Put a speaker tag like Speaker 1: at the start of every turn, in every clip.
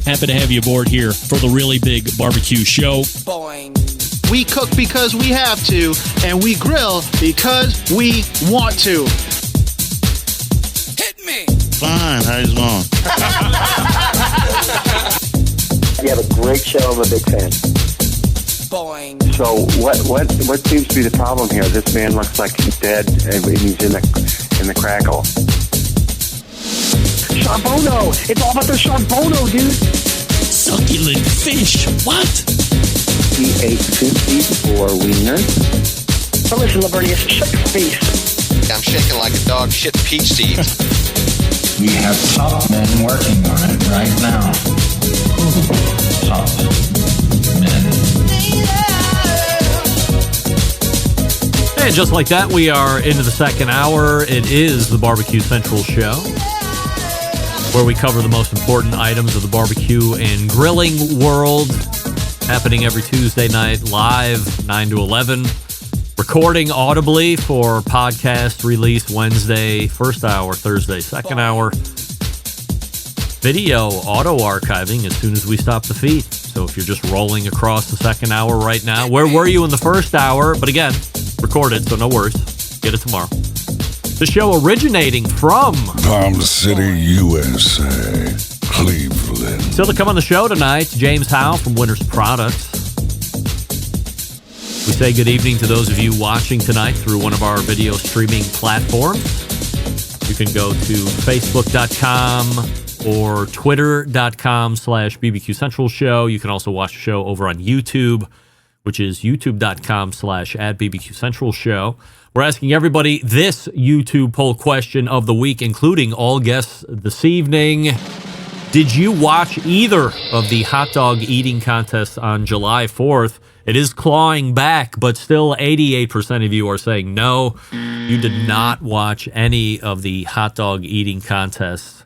Speaker 1: Happy to have you aboard here for the Really Big Barbecue Show.
Speaker 2: Boing. We cook because we have to, and we grill because we want to.
Speaker 3: Hit me!
Speaker 4: Fine, how's it going?
Speaker 5: You have a great show. I'm a big fan.
Speaker 2: Boing.
Speaker 5: So what seems to be the problem here? This man looks like he's dead, and he's in the crackle.
Speaker 6: Sean Bono! It's all about the Sean Bono, dude!
Speaker 1: Succulent fish. What?
Speaker 5: He ate 54 wieners.
Speaker 6: But listen, Lavernius, shut your face.
Speaker 3: I'm shaking like a dog shit peach seeds.
Speaker 7: We have top men working on it right now. Top men.
Speaker 8: And just like that, we are into the second hour. It is the Barbecue Central Show, where we cover the most important items of the barbecue and grilling world. Happening every Tuesday night, live, 9 to 11. Recording audibly for podcast release Wednesday, first hour, Thursday, second hour. Video auto archiving as soon as we stop the feed. So if you're just rolling across the second hour right now, where were you in the first hour? But again, recorded, so no worries. Get it tomorrow. The show originating from
Speaker 9: Palm City, USA, Cleveland.
Speaker 8: Still to come on the show tonight, James Howe from Winners Products. We say good evening to those of you watching tonight through one of our video streaming platforms. You can go to facebook.com or twitter.com/BBQ Central Show. You can also watch the show over on YouTube, which is youtube.com/@BBQ Central Show. We're asking everybody this YouTube poll question of the week, including all guests this evening. Did you watch either of the hot dog eating contests on July 4th? It is clawing back, but still 88% of you are saying no. You did not watch any of the hot dog eating contests.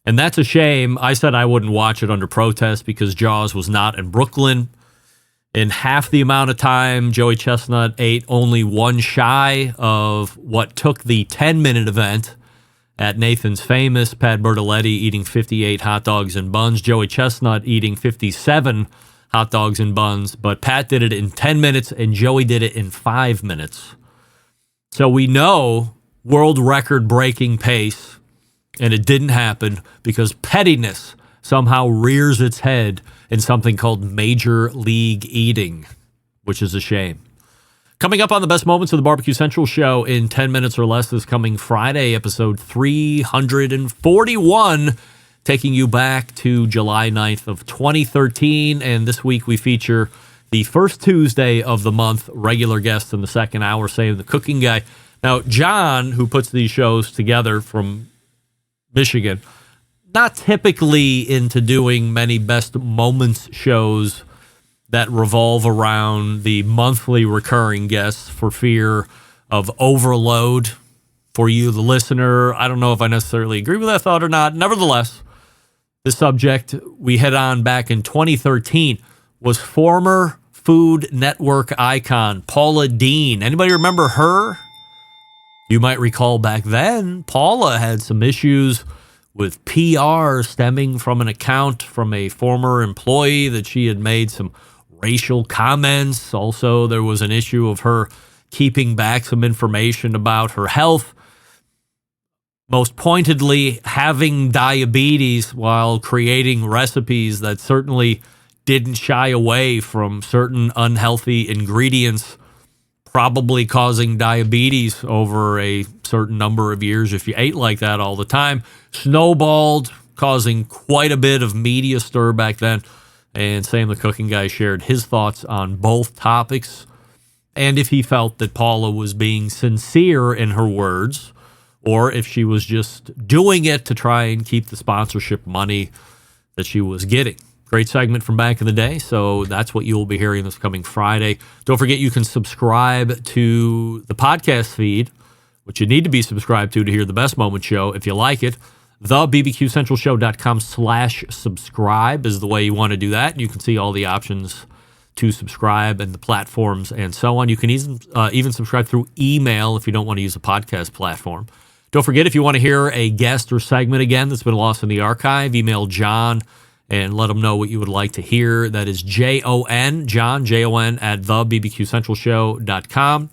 Speaker 8: And that's a shame. I said I wouldn't watch it under protest because Jaws was not in Brooklyn. In half the amount of time, Joey Chestnut ate only one shy of what took the 10-minute event at Nathan's Famous. Pat Bertoletti eating 58 hot dogs and buns. Joey Chestnut eating 57 hot dogs and buns. But Pat did it in 10 minutes and Joey did it in 5 minutes. So we know world record breaking pace, and it didn't happen because pettiness somehow rears its head in something called Major League Eating, which is a shame. Coming up on the best moments of the Barbecue Central Show in 10 minutes or less this coming Friday, episode 341, taking you back to July 9th of 2013. And this week we feature the first Tuesday of the month, regular guest in the second hour, Sam the Cooking Guy. Now, John, who puts these shows together from Michigan, not typically into doing many best moments shows that revolve around the monthly recurring guests for fear of overload for you, the listener. I don't know if I necessarily agree with that thought or not. Nevertheless, the subject we hit on back in 2013 was former Food Network icon Paula Deen. Anybody remember her? You might recall back then, Paula had some issues with PR stemming from an account from a former employee that she had made some racial comments. Also, there was an issue of her keeping back some information about her health. Most pointedly, having diabetes while creating recipes that certainly didn't shy away from certain unhealthy ingredients, probably causing diabetes over a certain number of years if you ate like that all the time. Snowballed, causing quite a bit of media stir back then. And Sam the Cooking Guy shared his thoughts on both topics and if he felt that Paula was being sincere in her words or if she was just doing it to try and keep the sponsorship money that she was getting. Great segment from back in the day, so that's what you'll be hearing this coming Friday. Don't forget you can subscribe to the podcast feed, which you need to be subscribed to hear the Best Moment Show if you like it. TheBBQCentralShow.com/subscribe is the way you want to do that. You can see all the options to subscribe and the platforms and so on. You can even subscribe through email if you don't want to use a podcast platform. Don't forget, if you want to hear a guest or segment again that's been lost in the archive, email John and let him know what you would like to hear. That is Jon, Jon, at thebbqcentralshow.com.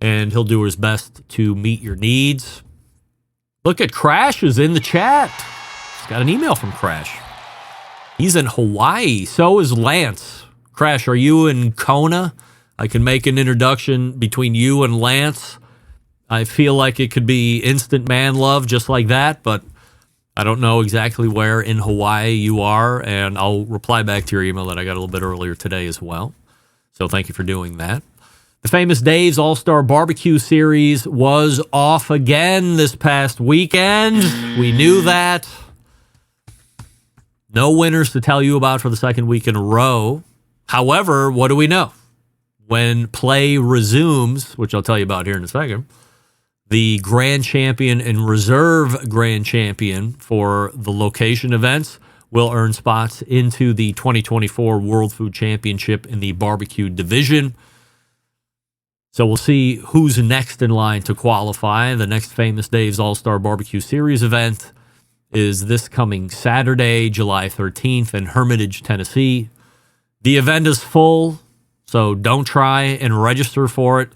Speaker 8: And he'll do his best to meet your needs. Look at Crash is in the chat. He's got an email from Crash. He's in Hawaii. So is Lance. Crash, are you in Kona? I can make an introduction between you and Lance. I feel like it could be instant man love just like that, but I don't know exactly where in Hawaii you are, and I'll reply back to your email that I got a little bit earlier today as well. So thank you for doing that. The Famous Dave's All-Star Barbecue Series was off again this past weekend. We knew that. No winners to tell you about for the second week in a row. However, what do we know? When play resumes, which I'll tell you about here in a second, the grand champion and reserve grand champion for the location events will earn spots into the 2024 World Food Championship in the barbecue division. So we'll see who's next in line to qualify. The next Famous Dave's All-Star Barbecue Series event is this coming Saturday, July 13th in Hermitage, Tennessee. The event is full, so don't try and register for it.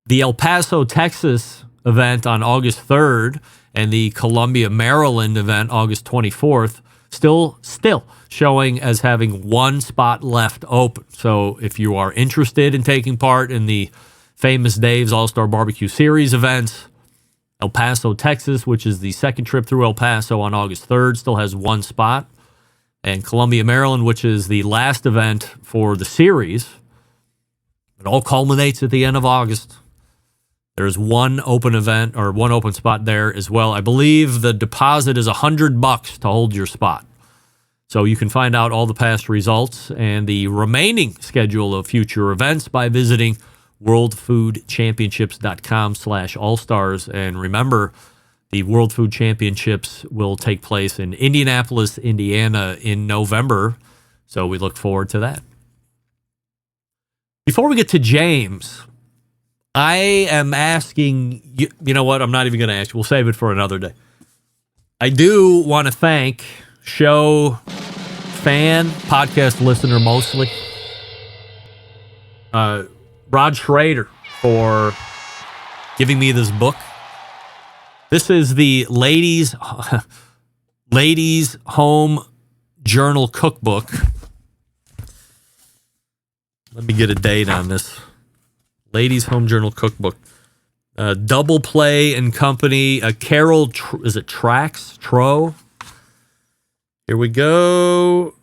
Speaker 8: The El Paso, Texas event on August 3rd and the Columbia, Maryland event August 24th still showing as having one spot left open. So if you are interested in taking part in the Famous Dave's All-Star Barbecue Series events, El Paso, Texas, which is the second trip through El Paso on August 3rd, still has one spot. And Columbia, Maryland, which is the last event for the series, it all culminates at the end of August. There's one open event or one open spot there as well. I believe the deposit is $100 to hold your spot. So you can find out all the past results and the remaining schedule of future events by visiting worldfoodchampionships.com/allstars. And remember, the World Food Championships will take place in Indianapolis, Indiana in November. So we look forward to that. Before we get to James, I am asking, you know what? I'm not even going to ask you. We'll save it for another day. I do want to thank show fan, podcast listener mostly, Rod Schrader, for giving me this book. This is the Ladies Home Journal Cookbook. Let me get a date on this. Ladies Home Journal Cookbook. Double Play and Company. Carol, is it Trax? Tro? Here we go.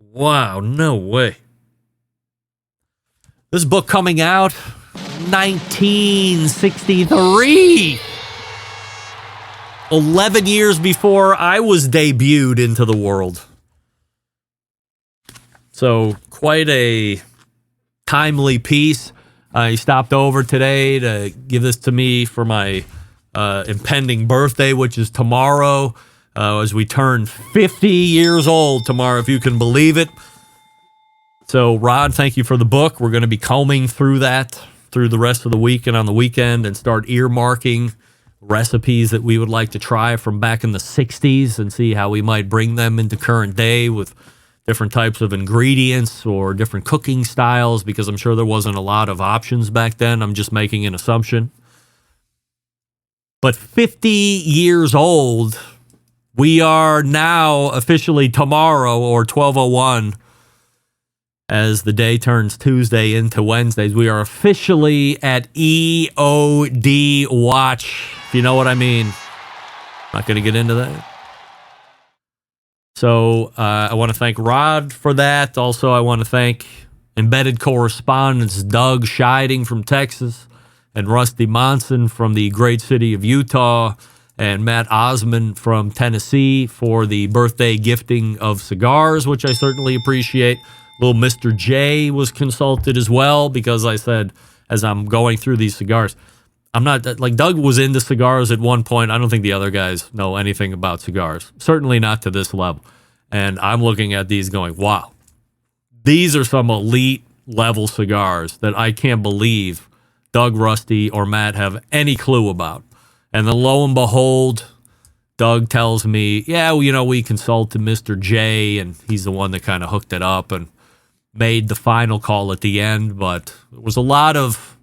Speaker 8: Wow, no way. This book coming out 1963. 11 years before I was debuted into the world. So quite a timely piece. He stopped over today to give this to me for my impending birthday, which is tomorrow, as we turn 50 years old tomorrow, if you can believe it. So, Rod, thank you for the book. We're going to be combing through that through the rest of the week and on the weekend and start earmarking recipes that we would like to try from back in the 60s and see how we might bring them into current day with different types of ingredients or different cooking styles, because I'm sure there wasn't a lot of options back then. I'm just making an assumption. But 50 years old, we are now officially tomorrow, or 12:01, as the day turns Tuesday into Wednesdays, we are officially at EOD watch, if you know what I mean. Not going to get into that. So I want to thank Rod for that. Also, I want to thank embedded correspondents Doug Scheiding from Texas and Rusty Monson from the great city of Utah and Matt Osmond from Tennessee for the birthday gifting of cigars, which I certainly appreciate. Little Mr. J was consulted as well, because I said, as I'm going through these cigars, I'm not, like, Doug was into cigars at one point. I don't think the other guys know anything about cigars. Certainly not to this level. And I'm looking at these going, wow, these are some elite level cigars that I can't believe Doug, Rusty, or Matt have any clue about. And then lo and behold, Doug tells me, yeah, well, we consulted Mr. J, and he's the one that kind of hooked it up and made the final call at the end. But there was a lot of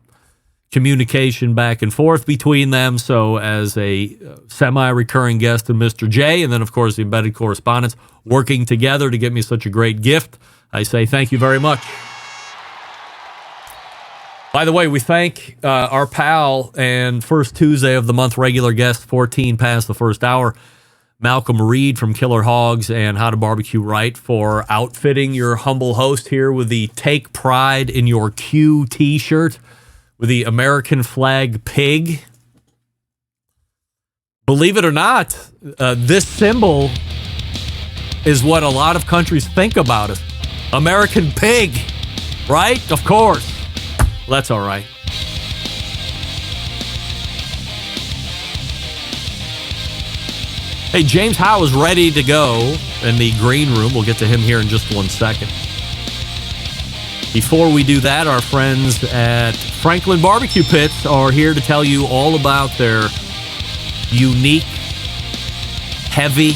Speaker 8: communication back and forth between them. So as a semi-recurring guest of Mr. J, and then, of course, the embedded correspondents working together to get me such a great gift, I say thank you very much. By the way, we thank our pal and first Tuesday of the month regular guest, 14 past the first hour, Malcolm Reed from Killer Hogs and How to Barbecue Right, for outfitting your humble host here with the Take Pride in Your Q t-shirt with the American flag pig. Believe it or not, this symbol is what a lot of countries think about it. American pig, right? Of course. Well, that's all right. Hey, James Howe is ready to go in the green room. We'll get to him here in just 1 second. Before we do that, our friends at Franklin Barbecue Pits are here to tell you all about their unique, heavy,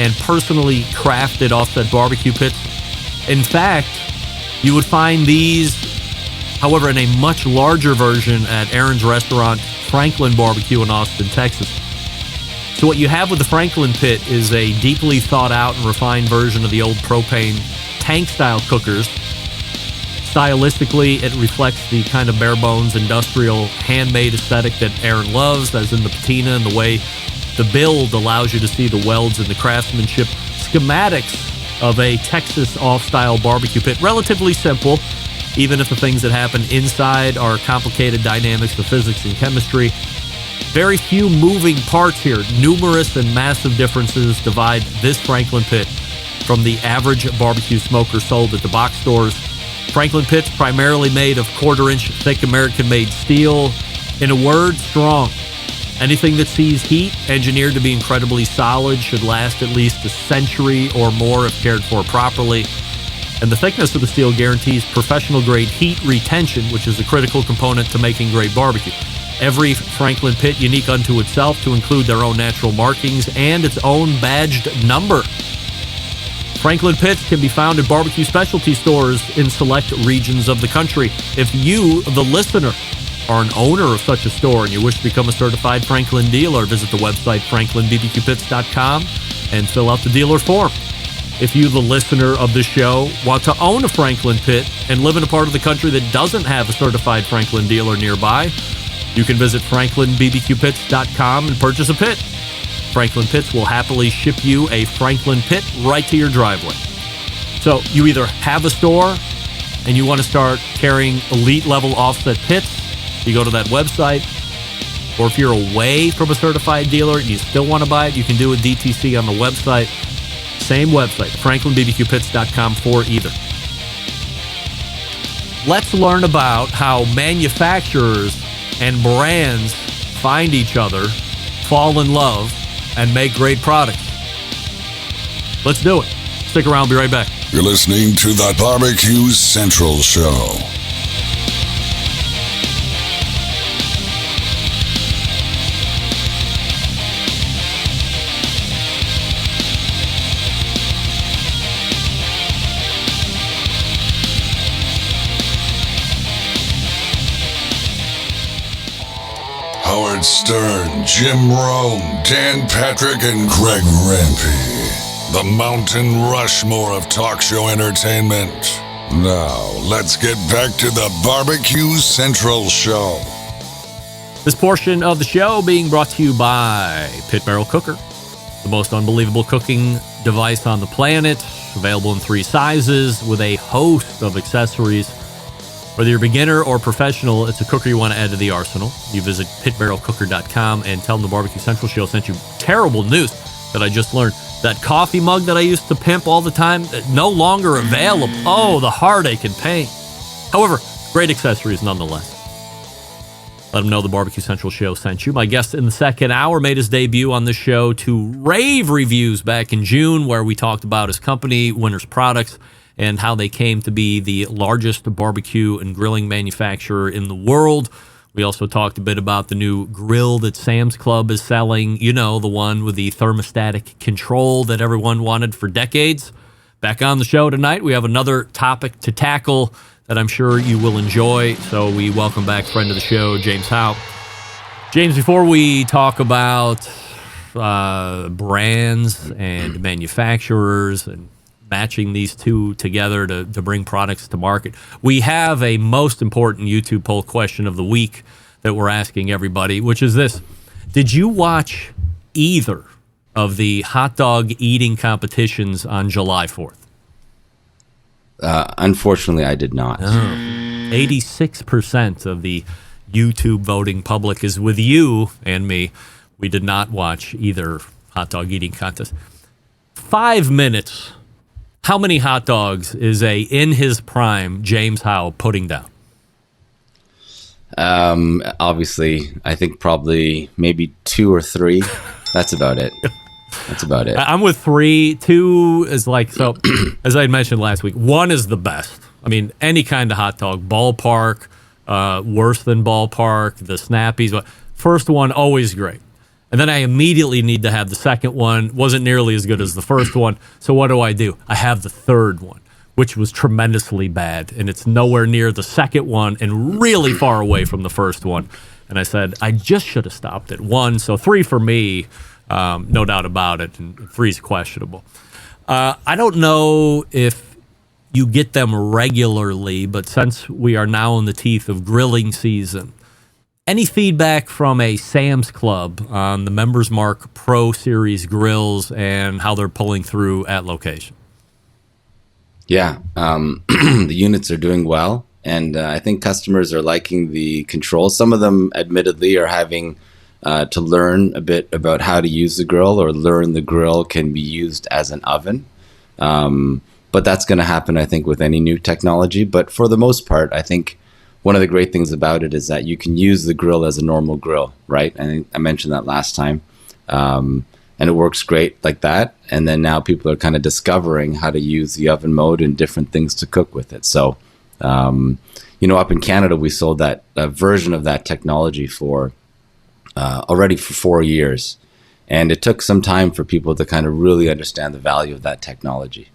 Speaker 8: and personally crafted offset barbecue pits. In fact, you would find these, however, in a much larger version at Aaron's Restaurant, Franklin Barbecue in Austin, Texas. So what you have with the Franklin Pit is a deeply thought out and refined version of the old propane tank-style cookers. Stylistically, it reflects the kind of bare-bones, industrial, handmade aesthetic that Aaron loves, as in the patina and the way the build allows you to see the welds and the craftsmanship. Schematics of a Texas off-style barbecue pit, relatively simple, even if the things that happen inside are complicated dynamics of physics and chemistry. Very few moving parts here. Numerous and massive differences divide this Franklin Pit from the average barbecue smoker sold at the box stores. Franklin Pit's primarily made of quarter-inch thick American-made steel. In a word, strong. Anything that sees heat, engineered to be incredibly solid, should last at least a century or more if cared for properly. And the thickness of the steel guarantees professional-grade heat retention, which is a critical component to making great barbecue. Every Franklin Pit unique unto itself, to include their own natural markings and its own badged number. Franklin Pits can be found at barbecue specialty stores in select regions of the country. If you, the listener, are an owner of such a store and you wish to become a certified Franklin dealer, visit the website franklinbbqpits.com and fill out the dealer form. If you, the listener of the show, want to own a Franklin Pit and live in a part of the country that doesn't have a certified Franklin dealer nearby, you can visit franklinbbqpits.com and purchase a pit. Franklin Pits will happily ship you a Franklin Pit right to your driveway. So you either have a store and you want to start carrying elite-level offset pits, you go to that website. Or if you're away from a certified dealer and you still want to buy it, you can do a DTC on the website. Same website, franklinbbqpits.com for either. Let's learn about how manufacturers and brands find each other, fall in love, and make great products. Let's do it. Stick around, be right back.
Speaker 9: You're listening to the Barbecue Central Show. Howard Stern, Jim Rome, Dan Patrick, and Greg Rempe. The Mountain Rushmore of talk show entertainment. Now, let's get back to the Barbecue Central Show.
Speaker 8: This portion of the show being brought to you by Pit Barrel Cooker, the most unbelievable cooking device on the planet, available in 3 sizes with a host of accessories. Whether you're a beginner or professional, it's a cooker you want to add to the arsenal. You visit pitbarrelcooker.com and tell them the Barbecue Central Show sent you. Terrible news that I just learned. That coffee mug that I used to pimp all the time, no longer available. Oh, the heartache and pain. However, great accessories nonetheless. Let them know the Barbecue Central Show sent you. My guest in the second hour made his debut on the show to rave reviews back in June, where we talked about his company, Winners Products, and how they came to be the largest barbecue and grilling manufacturer in the world, We also talked a bit about the new grill that Sam's Club is selling, you know, the one with the thermostatic control that everyone wanted for decades. Back on the show tonight, we have another topic to tackle that I'm sure you will enjoy. So we welcome back friend of the show, James Howe. James, before we talk about brands and manufacturers and matching these two together to bring products to market, we have a most important YouTube poll question of the week that we're asking everybody, which is this. Did you watch either of the hot dog eating competitions on July 4th?
Speaker 4: Unfortunately, I did not.
Speaker 8: 86% of the YouTube voting public is with you and me. We did not watch either hot dog eating contest. 5 minutes. How many hot dogs is in his prime James Howe putting down?
Speaker 4: Obviously, I think probably maybe 2 or 3. That's about it.
Speaker 8: I'm with 3. 2 is like, so as I mentioned last week, 1 is the best. I mean, any kind of hot dog, ballpark, worse than ballpark, the Snappies. First one, always great. And then I immediately need to have the second one. Wasn't nearly as good as the first one. So what do? I have the third one, which was tremendously bad. And it's nowhere near the second one and really far away from the first one. And I said, I just should have stopped at 1. So 3 for me, no doubt about it. And 3 is questionable. I don't know if you get them regularly, but since we are now in the teeth of grilling season, any feedback from a Sam's Club on the Members Mark Pro Series grills and how they're pulling through at location?
Speaker 4: Yeah, the units are doing well, and I think customers are liking the controls. Some of them, admittedly, are having to learn a bit about how to use the grill, or learn the grill can be used as an oven. But that's going to happen, I think, with any new technology. But for the most part, I think one of the great things about it is that you can use the grill as a normal grill, right? I think I mentioned that last time. And it works great like that. And then now people are kind of discovering how to use the oven mode and different things to cook with it. So, up in Canada, we sold that version of that technology for already for 4 years. And it took some time for people to kind of really understand the value of that technology.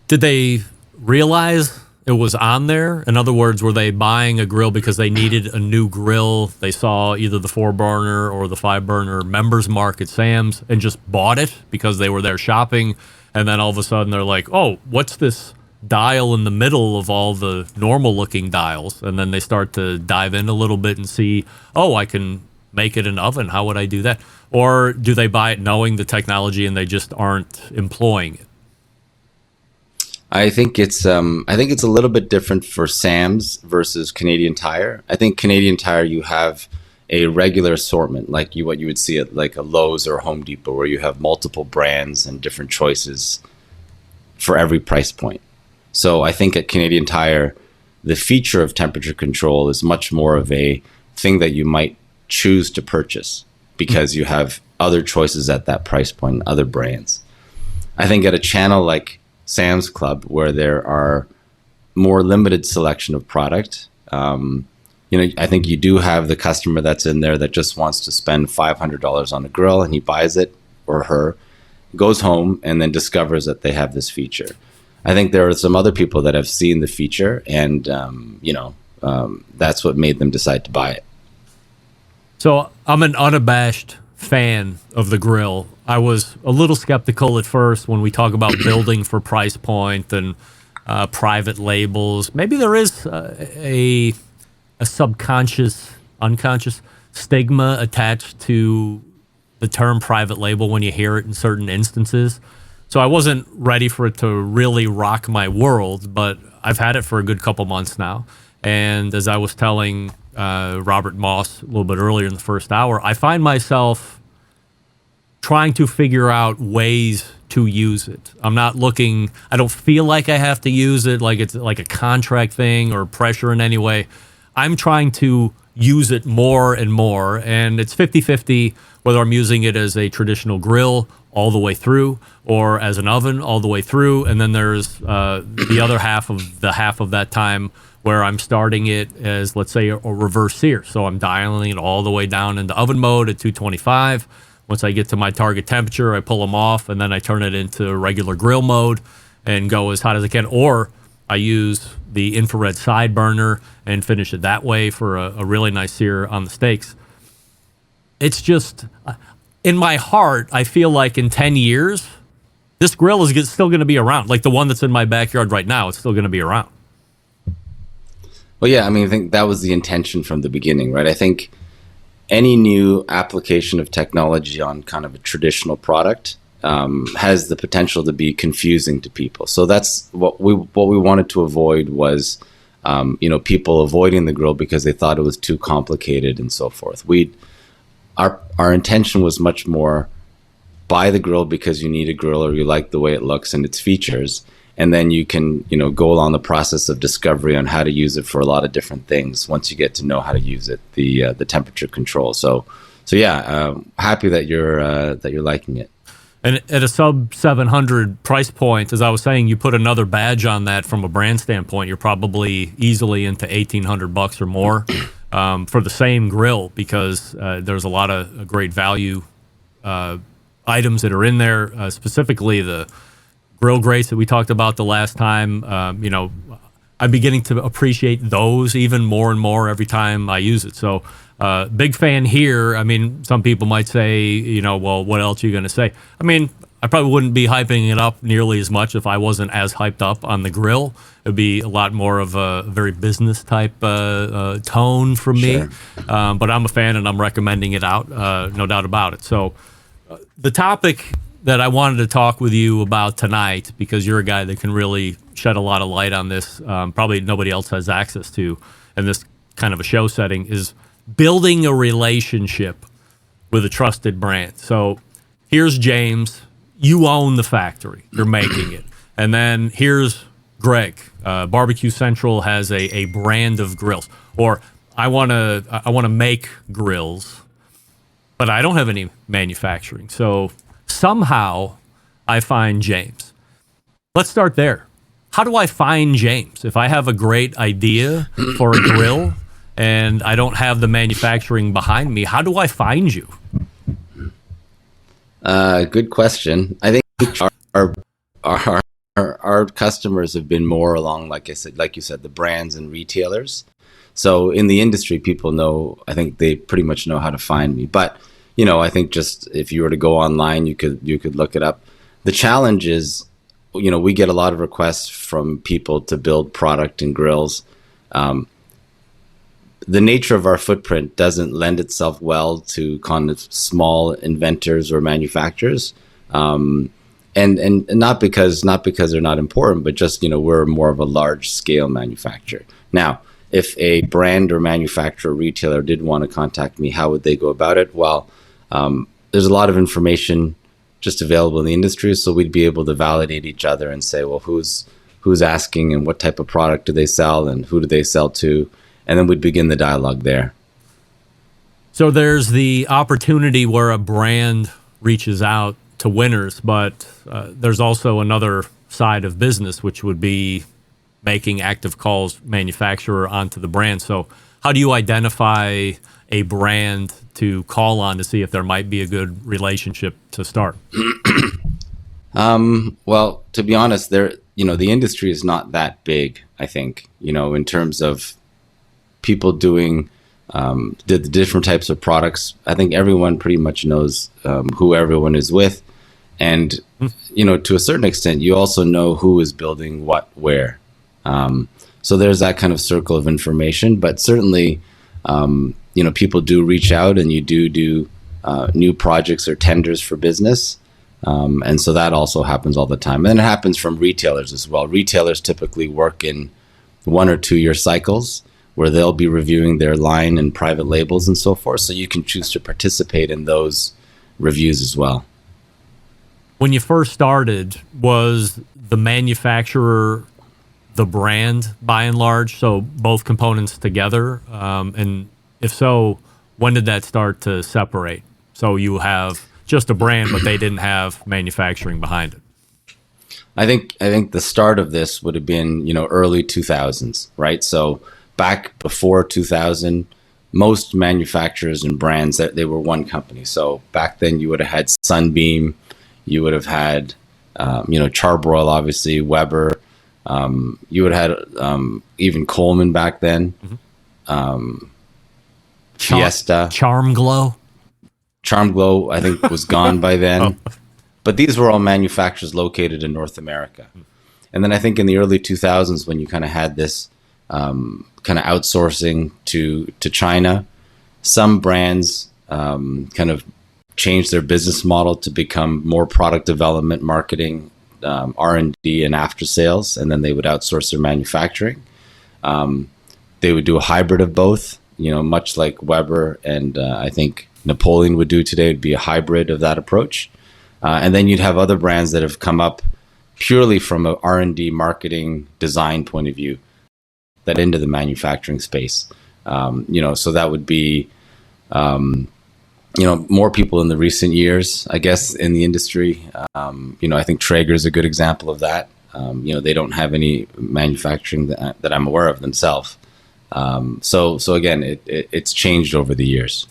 Speaker 8: Did they realize it was on there? In other words, were they buying a grill because they needed a new grill? They saw either the 4-burner or the 5-burner Members Mark at Sam's and just bought it because they were there shopping. And then all of a sudden they're like, oh, what's this dial in the middle of all the normal looking dials? And then they start to dive in a little bit and see, oh, I can make it an oven. How would I do that? Or do they buy it knowing the technology and they just aren't employing it?
Speaker 4: I think it's a little bit different for Sam's versus Canadian Tire. I think Canadian Tire, you have a regular assortment, like what you would see at like a Lowe's or Home Depot, where you have multiple brands and different choices for every price point. So I think at Canadian Tire, the feature of temperature control is much more of a thing that you might choose to purchase because you have other choices at that price point and other brands. I think at a channel like Sam's Club, where there are more limited selection of product, I think you do have the customer that's in there that just wants to spend $500 on a grill, and he buys it, or her, goes home, and then discovers that they have this feature. I think there are some other people that have seen the feature, and that's what made them decide to buy it.
Speaker 8: So I'm an unabashed fan of the grill. I was a little skeptical at first when we talk about building for price point and private labels. Maybe there is a subconscious, unconscious stigma attached to the term private label when you hear it in certain instances. So I wasn't ready for it to really rock my world, but I've had it for a good couple months now. And as I was telling Robert Moss a little bit earlier in the first hour, I find myself trying to figure out ways to use it. I don't feel like I have to use it, like it's like a contract thing or pressure in any way. I'm trying to use it more and more, and it's 50-50 whether I'm using it as a traditional grill all the way through or as an oven all the way through. And then there's the other half of that time where I'm starting it as, let's say, a reverse sear. So I'm dialing it all the way down into oven mode at 225. Once I get to my target temperature, I pull them off, and then I turn it into regular grill mode and go as hot as I can. Or I use the infrared side burner and finish it that way for a really nice sear on the steaks. It's just, in my heart, I feel like in 10 years, this grill is still going to be around. Like the one that's in my backyard right now, it's still going to be around.
Speaker 4: Well, yeah, I mean, I think that was the intention from the beginning, right? I think any new application of technology on kind of a traditional product has the potential to be confusing to people. So that's what we wanted to avoid was, people avoiding the grill because they thought it was too complicated and so forth. Our intention was much more buy the grill because you need a grill or you like the way it looks and its features. And then you can, go along the process of discovery on how to use it for a lot of different things once you get to know how to use it, the temperature control. So yeah, happy that you're liking it.
Speaker 8: And at a sub 700 price point, as I was saying, you put another badge on that from a brand standpoint, you're probably easily into $1,800 or more for the same grill because there's a lot of great value items that are in there, specifically the grill grates that we talked about the last time. I'm beginning to appreciate those even more and more every time I use it. So big fan here. I mean, some people might say, well, what else are you going to say? I mean, I probably wouldn't be hyping it up nearly as much if I wasn't as hyped up on the grill. It would be a lot more of a very business type tone from me.
Speaker 4: Sure.
Speaker 8: But I'm a fan and I'm recommending it out, no doubt about it. So the topic that I wanted to talk with you about tonight, because you're a guy that can really shed a lot of light on this, probably nobody else has access to in this kind of a show setting, is building a relationship with a trusted brand. So here's James. You own the factory. You're making it. And then here's Greg. Barbecue Central has a brand of grills. Or I want to make grills, but I don't have any manufacturing. So somehow I find James. Let's start there. How do I find James? If I have a great idea for a grill and I don't have the manufacturing behind me, how do I find you?
Speaker 4: Good question. I think our customers have been more along, like you said, the brands and retailers. So in the industry, people know, I think they pretty much know how to find me. But I think just if you were to go online, you could look it up. The challenge is, we get a lot of requests from people to build product and grills. The nature of our footprint doesn't lend itself well to kind of small inventors or manufacturers. And not because they're not important, but just, we're more of a large scale manufacturer. Now, if a brand or manufacturer or retailer did want to contact me, how would they go about it? Well, there's a lot of information just available in the industry, so we'd be able to validate each other and say, well, who's asking and what type of product do they sell and who do they sell to, and then we'd begin the dialogue there.
Speaker 8: So there's the opportunity where a brand reaches out to winners, but there's also another side of business, which would be making active calls manufacturer onto the brand. So how do you identify a brand to call on to see if there might be a good relationship to start?
Speaker 4: Well, to be honest, the industry is not that big, I think, in terms of people doing the different types of products. I think everyone pretty much knows who everyone is with. And, to a certain extent, you also know who is building what, where. So there's that kind of circle of information, but certainly, people do reach out and you do new projects or tenders for business. And so that also happens all the time. And it happens from retailers as well. Retailers typically work in 1 or 2 year cycles where they'll be reviewing their line and private labels and so forth. So you can choose to participate in those reviews as well.
Speaker 8: When you first started, was the manufacturer the brand by and large, so both components together? And if so, when did that start to separate? So you have just a brand, but they didn't have manufacturing behind it.
Speaker 4: I think the start of this would have been, early 2000s, right? So back before 2000, most manufacturers and brands, that they were one company. So back then you would have had Sunbeam, you would have had, Charbroil, obviously, Weber. You would have had even Coleman back then. Fiesta.
Speaker 8: Charm Glow,
Speaker 4: I think, was gone by then. But these were all manufacturers located in North America. And then I think in the early 2000s, when you kind of had this kind of outsourcing to China, some brands kind of changed their business model to become more product development, marketing, R&D, and after sales, and then they would outsource their manufacturing. They would do a hybrid of both, much like Weber and I think Napoleon would do today. It'd be a hybrid of that approach. And then you'd have other brands that have come up purely from a R&D, marketing, design point of view, that into the manufacturing space. So that would be, more people in the recent years, I guess, in the industry. I think Traeger is a good example of that. They don't have any manufacturing that I'm aware of themselves. So again, it's changed over the years.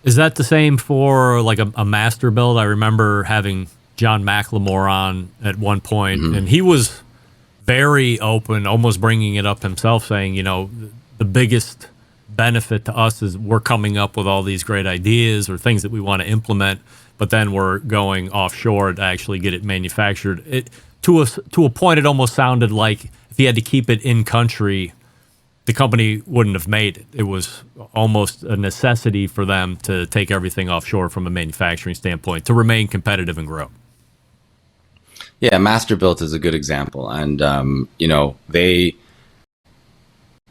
Speaker 8: Is that the same for like a master build? I remember having John McLemore on at one point, and he was very open, almost bringing it up himself, saying, the biggest benefit to us is we're coming up with all these great ideas or things that we want to implement, but then we're going offshore to actually get it manufactured. To a point, it almost sounded like if he had to keep it in country, the company wouldn't have made it. It was almost a necessity for them to take everything offshore from a manufacturing standpoint to remain competitive and grow.
Speaker 4: Yeah, Masterbuilt is a good example. And,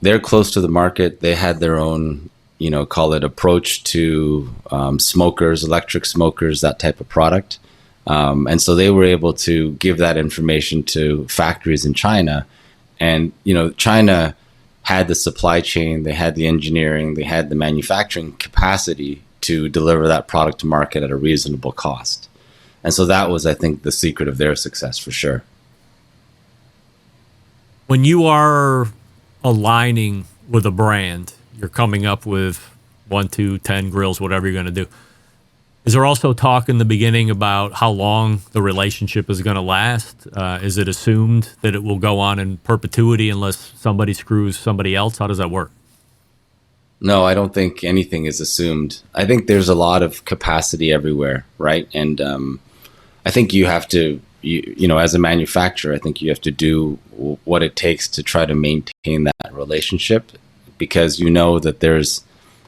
Speaker 4: they're close to the market. They had their own, call it approach to smokers, electric smokers, that type of product. And so they were able to give that information to factories in China. And, China had the supply chain, they had the engineering, they had the manufacturing capacity to deliver that product to market at a reasonable cost. And so that was, I think, the secret of their success for sure.
Speaker 8: When you are aligning with a brand, you're coming up with 1, 2, 10 grills, whatever you're going to do. Is there also talk in the beginning about how long the relationship is going to last? Is it assumed that it will go on in perpetuity unless somebody screws somebody else? How does that work?
Speaker 4: No, I don't think anything is assumed. I think there's a lot of capacity everywhere, right? And I think you have to, as a manufacturer, I think you have to do what it takes to try to maintain that relationship, because that there's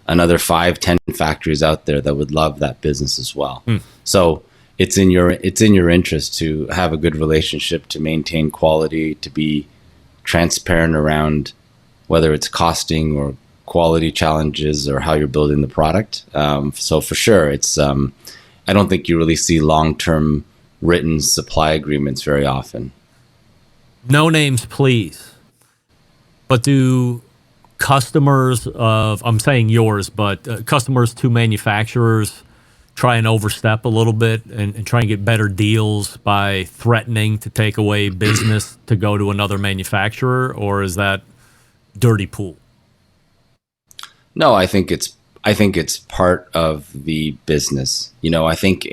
Speaker 4: another 5, 10 factories out there that would love that business as well. So it's in your interest to have a good relationship, to maintain quality, to be transparent around whether it's costing or quality challenges or how you're building the product. So for sure, it's I don't think you really see long-term written supply agreements very often.
Speaker 8: No names, please. But do customers of, I'm saying yours, but customers to manufacturers try and overstep a little bit and try and get better deals by threatening to take away business to go to another manufacturer, or is that dirty pool?
Speaker 4: No, I think it's part of the business. I think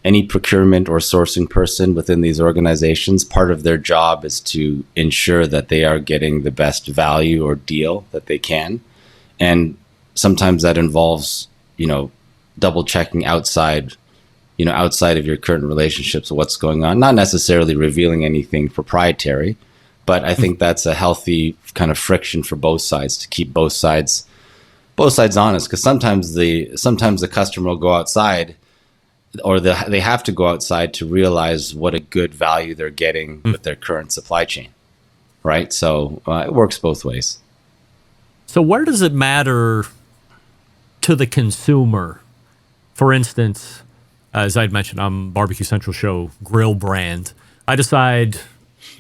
Speaker 4: any procurement or sourcing person within these organizations, part of their job is to ensure that they are getting the best value or deal that they can. And sometimes that involves, double checking outside of your current relationships, what's going on, not necessarily revealing anything proprietary, but I think that's a healthy kind of friction for both sides to keep both sides honest. Because sometimes the customer will go outside, or they have to go outside to realize what a good value they're getting with their current supply chain, right? So it works both ways.
Speaker 8: So where does it matter to the consumer? For instance, as I'd mentioned, I'm Barbecue Central Show grill brand. I decide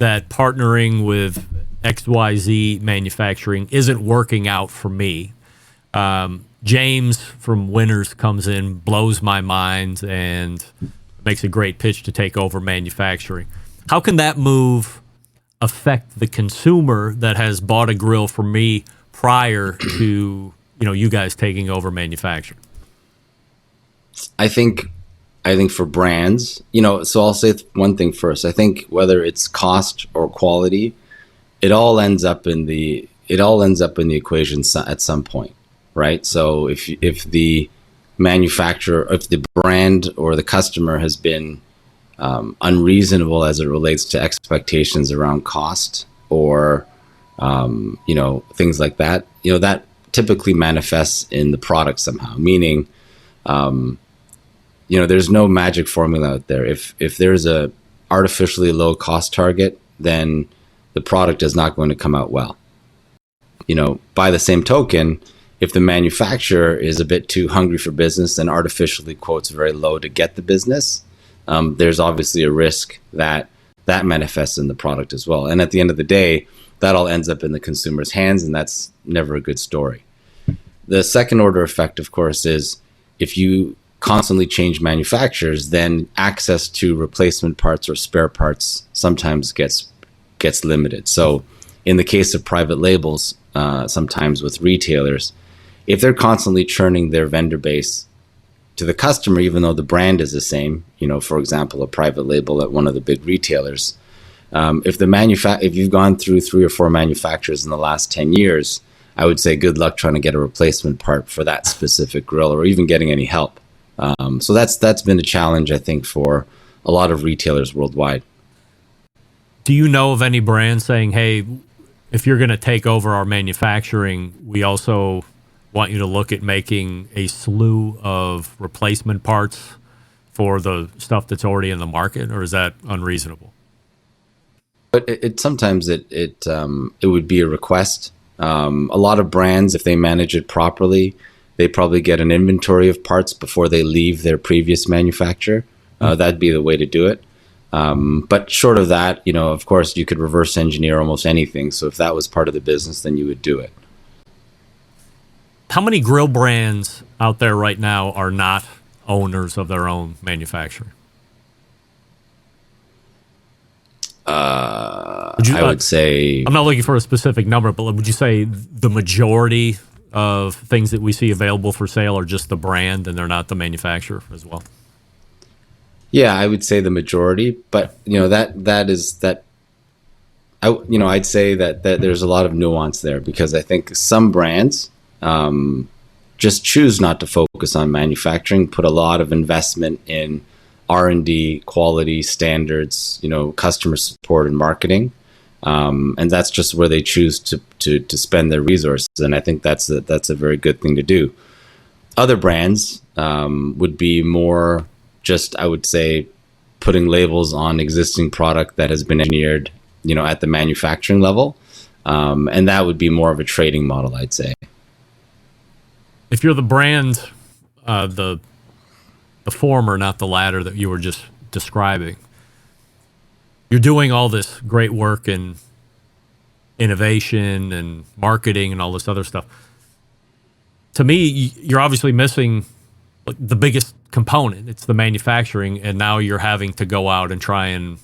Speaker 8: that partnering with XYZ manufacturing isn't working out for me. James from Winners comes in, blows my mind, and makes a great pitch to take over manufacturing. How can that move affect the consumer that has bought a grill from me prior to you guys taking over manufacturing?
Speaker 4: I think for brands, so I'll say one thing first. I think whether it's cost or quality, it all ends up in the equation at some point, right? So if the manufacturer, if the brand or the customer has been unreasonable as it relates to expectations around cost or things like that, that typically manifests in the product somehow. Meaning, there's no magic formula out there. If there's a artificially low cost target, then the product is not going to come out well. By the same token, if the manufacturer is a bit too hungry for business and artificially quotes very low to get the business, there's obviously a risk that manifests in the product as well. And at the end of the day, that all ends up in the consumer's hands, and that's never a good story. The second order effect, of course, is if you constantly change manufacturers, then access to replacement parts or spare parts sometimes gets limited. So in the case of private labels, sometimes with retailers, if they're constantly churning their vendor base to the customer, even though the brand is the same, for example, a private label at one of the big retailers, if you've gone through 3 or 4 manufacturers in the last 10 years, I would say good luck trying to get a replacement part for that specific grill or even getting any help. So that's been a challenge, I think, for a lot of retailers worldwide.
Speaker 8: Do you know of any brands saying, hey, if you're going to take over our manufacturing, we also want you to look at making a slew of replacement parts for the stuff that's already in the market, or is that unreasonable?
Speaker 4: But sometimes it would be a request. A lot of brands, if they manage it properly, they probably get an inventory of parts before they leave their previous manufacturer. That'd be the way to do it. But short of that, of course, you could reverse engineer almost anything. So if that was part of the business, then you would do it.
Speaker 8: How many grill brands out there right now are not owners of their own manufacturing?
Speaker 4: I would say...
Speaker 8: I'm not looking for a specific number, but would you say the majority of things that we see available for sale are just the brand and they're not the manufacturer as well?
Speaker 4: Yeah, I would say the majority, but I'd say that there's a lot of nuance there, because I think some brands just choose not to focus on manufacturing, put a lot of investment in R&D, quality standards, customer support and marketing, and that's just where they choose to spend their resources. And I think that's a very good thing to do. Other brands would be more just, I would say, putting labels on existing product that has been engineered, at the manufacturing level, and that would be more of a trading model, I'd say.
Speaker 8: If you're the brand, the former, not the latter that you were just describing, you're doing all this great work in innovation and marketing and all this other stuff. To me, you're obviously missing the biggest component. It's the manufacturing, and now you're having to go out and try and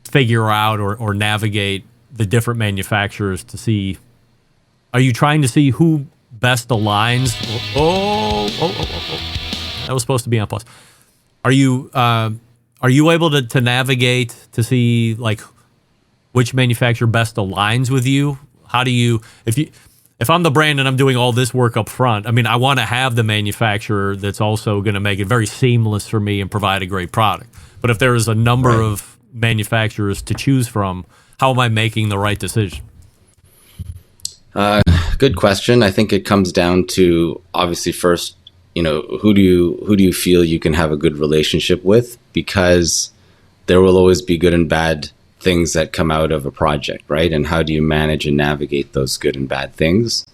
Speaker 8: figure out or navigate the different manufacturers to see. Are you trying to see who best aligns? Oh. That was supposed to be on pause. Are you able to navigate to see like which manufacturer best aligns with you? How do you, if I'm the brand and I'm doing all this work up front, I mean, I want to have the manufacturer that's also going to make it very seamless for me and provide a great product. But if there is a number of manufacturers to choose from, how am I making the right decision?
Speaker 4: Good question. I think it comes down to, obviously, first, who do you feel you can have a good relationship with? Because there will always be good and bad things that come out of a project, right? And how do you manage and navigate those good and bad things?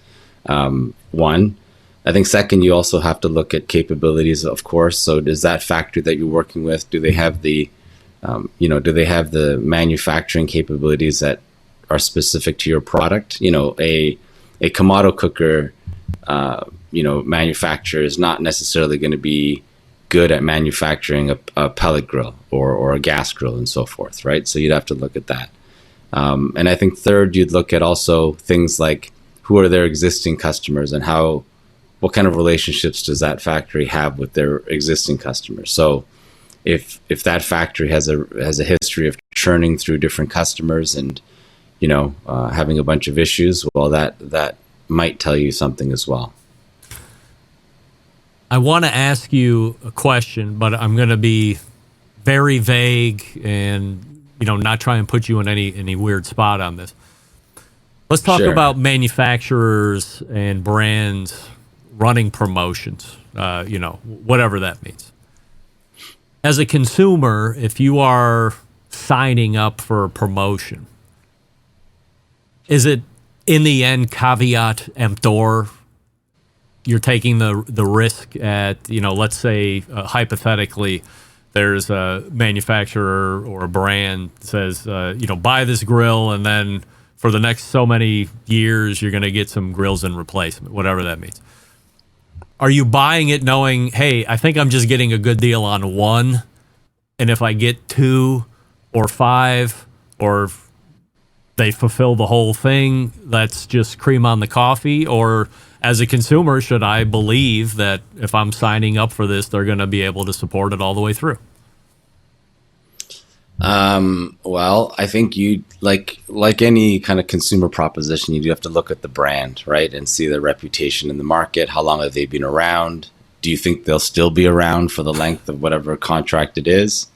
Speaker 4: One. I think second, you also have to look at capabilities, of course. So does that factory that you're working with, do they have the manufacturing capabilities that are specific to your product? A Kamado cooker, manufacturer is not necessarily going to be good at manufacturing a pellet grill or a gas grill and so forth, right? So you'd have to look at that. And I think third, you'd look at also things like who are their existing customers and what kind of relationships does that factory have with their existing customers. So if that factory has a history of churning through different customers and having a bunch of issues, well, that might tell you something as well.
Speaker 8: I want to ask you a question, but I'm going to be very vague and not try and put you in any weird spot on this. Let's talk about manufacturers and brands running promotions, whatever that means. As a consumer, if you are signing up for a promotion, is it in the end caveat emptor? You're taking the risk at, let's say hypothetically, there's a manufacturer or a brand that says, buy this grill and then for the next so many years, you're going to get some grills in replacement, whatever that means. Are you buying it knowing, hey, I think I'm just getting a good deal on one, and if I get 2 or 5 or they fulfill the whole thing, that's just cream on the coffee? Or as a consumer, should I believe that if I'm signing up for this, they're going to be able to support it all the way through?
Speaker 4: Well, I think you like any kind of consumer proposition, you do have to look at the brand, right? And see their reputation in the market. How long have they been around? Do you think they'll still be around for the length of whatever contract it is?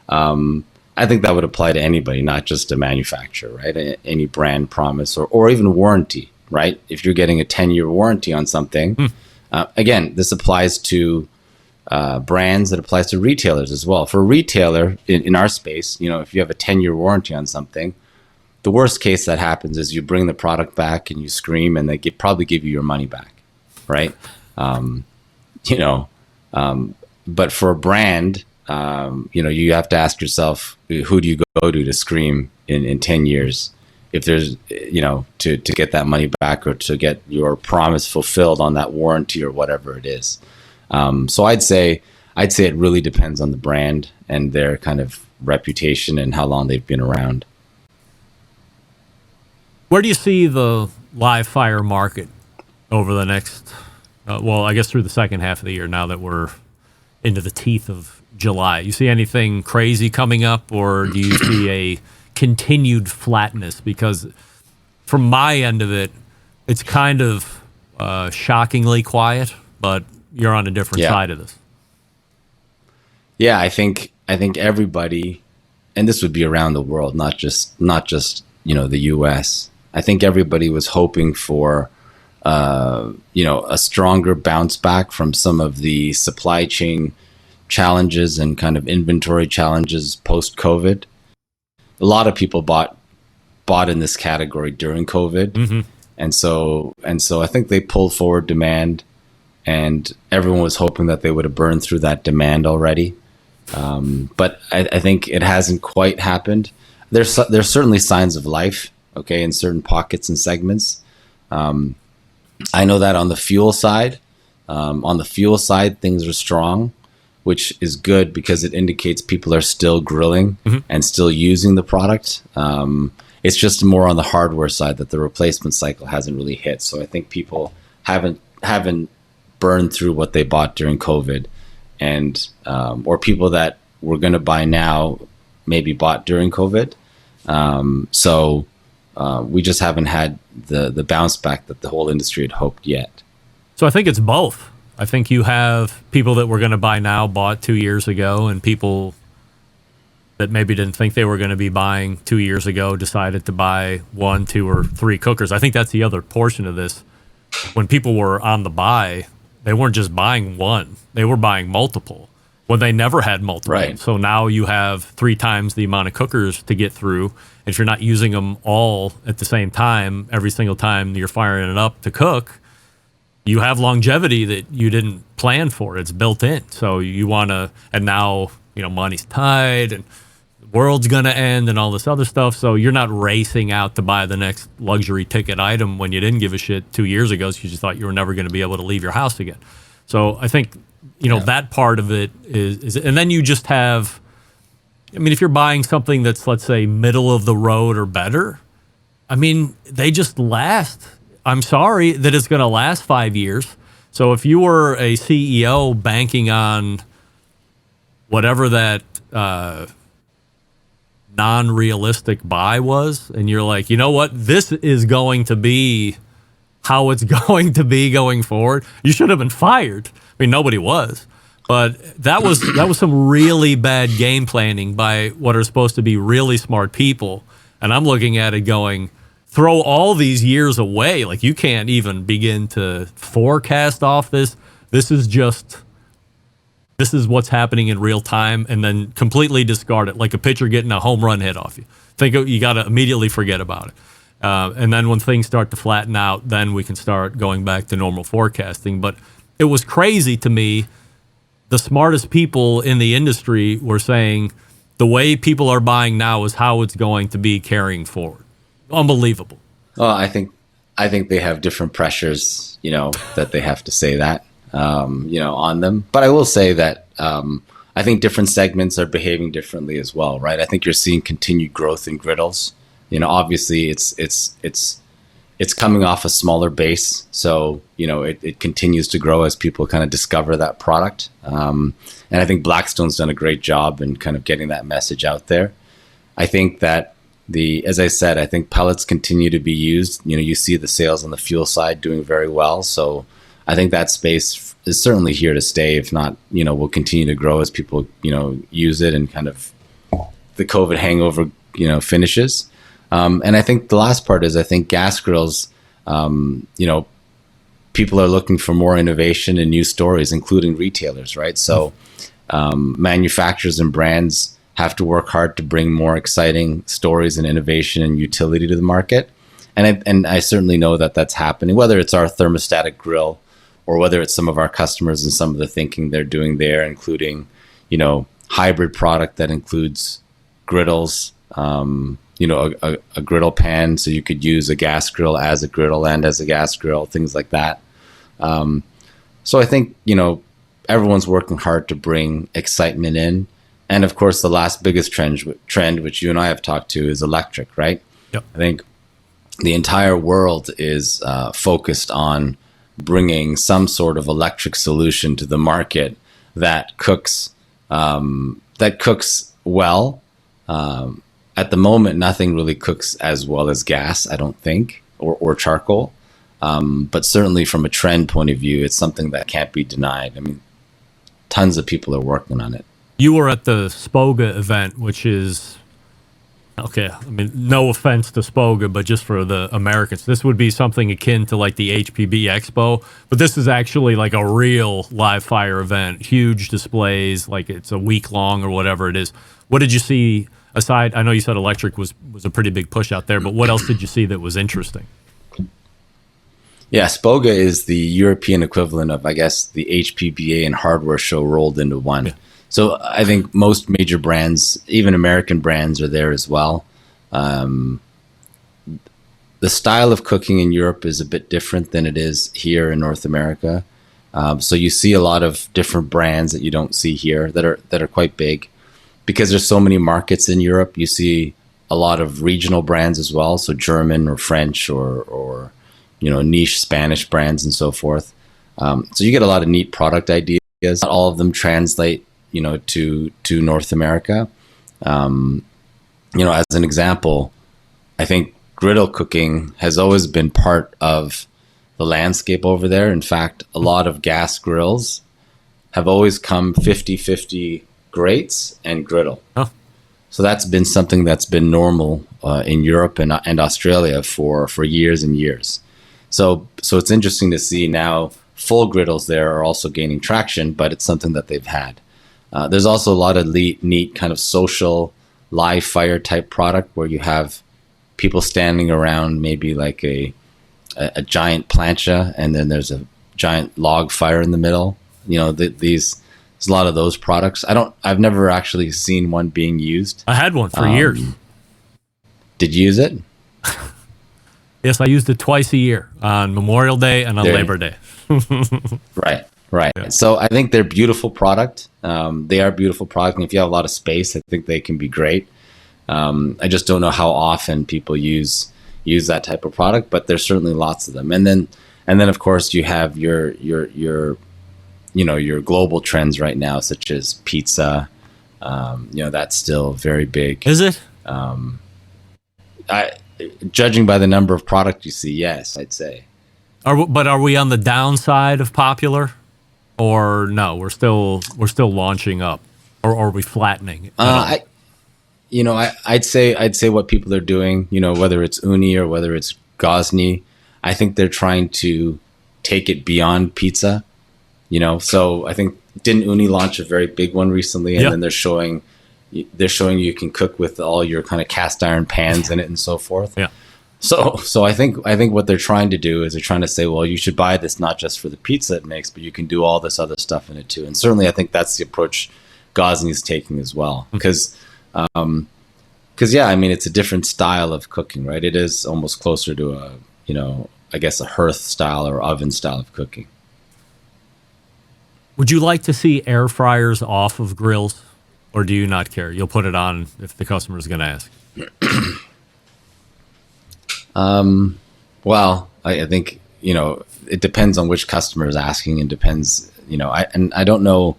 Speaker 4: I think that would apply to anybody, not just a manufacturer, right? Any brand promise or even warranty, right? If you're getting a 10-year warranty on something, again, this applies to brands, that applies to retailers as well. For a retailer in our space, if you have a 10-year warranty on something, the worst case that happens is you bring the product back and you scream and they probably give you your money back, right? But for a brand, you have to ask yourself, who do you go to scream in 10 years? If there's, to get that money back or to get your promise fulfilled on that warranty or whatever it is. So I'd say it really depends on the brand and their kind of reputation and how long they've been around.
Speaker 8: Where do you see the live fire market over the next, I guess through the second half of the year, now that we're into the teeth of July? You see anything crazy coming up, or do you see a continued flatness? Because from my end of it, it's kind of shockingly quiet, but you're on a different side of this.
Speaker 4: Yeah, I think everybody, and this would be around the world, not just the US. I think everybody was hoping for a stronger bounce back from some of the supply chain challenges and kind of inventory challenges post-COVID. A lot of people bought in this category during COVID, and so I think they pulled forward demand. And everyone was hoping that they would have burned through that demand already. But I think it hasn't quite happened. There's certainly signs of life, okay, in certain pockets and segments. I know that on the fuel side, things are strong, which is good because it indicates people are still grilling and still using the product. It's just more on the hardware side that the replacement cycle hasn't really hit. So I think people haven't burned through what they bought during COVID, and or people that were going to buy now maybe bought during COVID. So we just haven't had the bounce back that the whole industry had hoped yet.
Speaker 8: So I think it's both. I think you have people that were going to buy now bought 2 years ago, and people that maybe didn't think they were going to be buying 2 years ago decided to buy 1, 2, or 3 cookers. I think that's the other portion of this. When people were on the buy, they weren't just buying one, they were buying multiple when they never had multiple.
Speaker 4: Right.
Speaker 8: So now you have 3 times the amount of cookers to get through. And if you're not using them all at the same time, every single time you're firing it up to cook, you have longevity that you didn't plan for. It's built in. So you want to, and now, money's tight and the world's going to end and all this other stuff. So you're not racing out to buy the next luxury ticket item when you didn't give a shit 2 years ago because you just thought you were never going to be able to leave your house again. So I think that part of it is, and then you just have, I mean, if you're buying something that's, let's say, middle of the road or better, I mean, they just last. I'm sorry that it's going to last 5 years. So if you were a CEO banking on whatever that non-realistic buy was, and you're like, you know what, this is going to be how it's going to be going forward, you should have been fired. I mean, nobody was, but that was some really bad game planning by what are supposed to be really smart people. And I'm looking at it going, throw all these years away. Like, you can't even begin to forecast off this. This is what's happening in real time, and then completely discard it, like a pitcher getting a home run hit off you. You got to immediately forget about it. And then when things start to flatten out, then we can start going back to normal forecasting. But it was crazy to me. The smartest people in the industry were saying the way people are buying now is how it's going to be carrying forward. Unbelievable.
Speaker 4: Well, I think they have different pressures, that they have to say that, on them. But I will say that I think different segments are behaving differently as well, right? I think you're seeing continued growth in griddles. Obviously it's coming off a smaller base, so it continues to grow as people kind of discover that product. And I think Blackstone's done a great job in kind of getting that message out there. I think that as I said, I think pellets continue to be used. You see the sales on the fuel side doing very well. So I think that space is certainly here to stay. If not, will continue to grow as people, use it and kind of the COVID hangover, finishes. And I think the last part is, I think gas grills, people are looking for more innovation and new stories, including retailers, right? So manufacturers and brands have to work hard to bring more exciting stories and innovation and utility to the market. And I certainly know that that's happening, whether it's our thermostatic grill or whether it's some of our customers and some of the thinking they're doing there, including, hybrid product that includes griddles, a griddle pan, so you could use a gas grill as a griddle and as a gas grill, things like that. So I think, everyone's working hard to bring excitement in. And of course, the last biggest trend, which you and I have talked to, is electric, right?
Speaker 8: Yep.
Speaker 4: I think the entire world is focused on bringing some sort of electric solution to the market that cooks well. At the moment, nothing really cooks as well as gas, I don't think, or charcoal. But certainly from a trend point of view, it's something that can't be denied. I mean, tons of people are working on it.
Speaker 8: You were at the Spoga event, which is, okay, I mean, no offense to Spoga, but just for the Americans, this would be something akin to like the HPB Expo, but this is actually like a real live fire event, huge displays, like it's a week long or whatever it is. What did you see aside? I know you said electric was a pretty big push out there, but what else did you see that was interesting?
Speaker 4: Yeah, Spoga is the European equivalent of, I guess, the HPBA and hardware show rolled into one. Yeah. So I think most major brands, even American brands, are there as well. The style of cooking in Europe is a bit different than it is here in North America. So you see a lot of different brands that you don't see here that are quite big. Because there's so many markets in Europe, you see a lot of regional brands as well. So German or French or niche Spanish brands and so forth. So you get a lot of neat product ideas. Not all of them translate to North America. As an example, I think griddle cooking has always been part of the landscape over there. In fact, a lot of gas grills have always come 50-50 grates and griddle. Oh. So that's been something that's been normal in Europe and Australia for years and years. So it's interesting to see now full griddles there are also gaining traction, but it's something that they've had. There's also a lot of neat kind of social live fire type product where you have people standing around maybe like a giant plancha, and then there's a giant log fire in the middle. There's a lot of those products. I've never actually seen one being used.
Speaker 8: I had one for years.
Speaker 4: Did you use it?
Speaker 8: Yes, I used it twice a year, on Memorial Day and on Labor Day.
Speaker 4: Right. Right.
Speaker 8: Yeah.
Speaker 4: So I think they're beautiful product. They are beautiful product. And if you have a lot of space, I think they can be great. I just don't know how often people use that type of product, but there's certainly lots of them. And then of course you have your global trends right now, such as pizza. That's still very big.
Speaker 8: Is it?
Speaker 4: Judging by the number of product you see, yes, I'd say.
Speaker 8: But are we on the downside of popular, or no? We're still launching up, or are we flattening?
Speaker 4: I'd say what people are doing, whether it's Uni or whether it's Gosni, I think they're trying to take it beyond pizza. So I think didn't Uni launch a very big one recently, and then they're showing you can cook with all your kind of cast iron pans in it and so forth.
Speaker 8: Yeah.
Speaker 4: So I think what they're trying to do is they're trying to say, well, you should buy this not just for the pizza it makes, but you can do all this other stuff in it too. And certainly I think that's the approach Gosni is taking as well, because it's a different style of cooking, right? It is almost closer to a hearth style or oven style of cooking.
Speaker 8: Would you like to see air fryers off of grills, or do you not care? You'll put it on if the customer is going to ask.
Speaker 4: Well, I think, it depends on which customer is asking, and depends, I don't know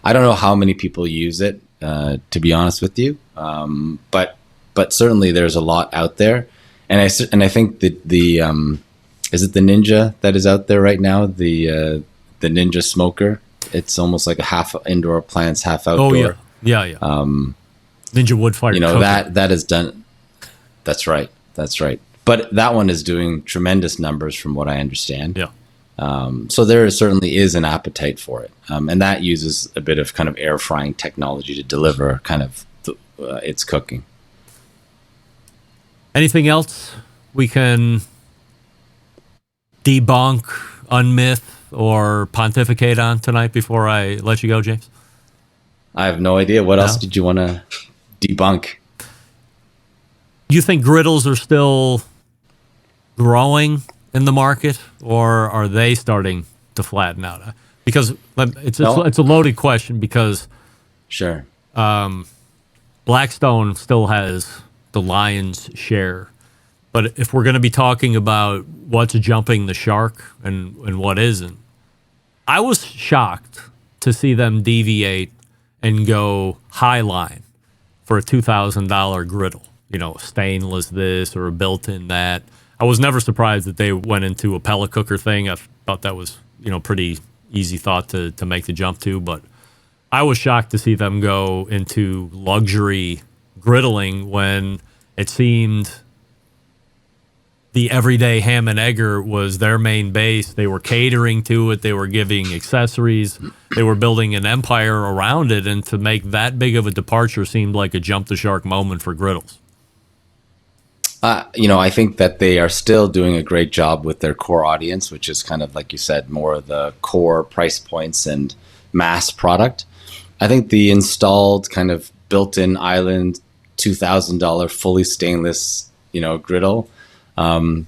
Speaker 4: how many people use it, to be honest with you. But certainly there's a lot out there. And I think that is it the Ninja that is out there right now? The Ninja smoker. It's almost like a half indoor appliance, half outdoor.
Speaker 8: Oh yeah. Ninja wood fire.
Speaker 4: That is done. That's right. But that one is doing tremendous numbers from what I understand.
Speaker 8: Yeah.
Speaker 4: So there certainly is an appetite for it. And that uses a bit of kind of air frying technology to deliver kind of its cooking.
Speaker 8: Anything else we can debunk, unmyth, or pontificate on tonight before I let you go, James?
Speaker 4: I have no idea. What else did you want to debunk?
Speaker 8: You think griddles are still growing in the market, or are they starting to flatten out? Because it's a loaded question, because
Speaker 4: sure,
Speaker 8: Blackstone still has the lion's share. But if we're going to be talking about what's jumping the shark and what isn't, I was shocked to see them deviate and go Highline for a $2,000 griddle. Stainless this or a built-in that. I was never surprised that they went into a pellet cooker thing. I thought that was, pretty easy thought to make the jump to. But I was shocked to see them go into luxury griddling when it seemed the everyday ham and egger was their main base. They were catering to it. They were giving accessories. They were building an empire around it. And to make that big of a departure seemed like a jump the shark moment for griddles.
Speaker 4: I think that they are still doing a great job with their core audience, which is kind of, like you said, more of the core price points and mass product. I think the installed kind of built-in island $2,000 fully stainless, griddle, a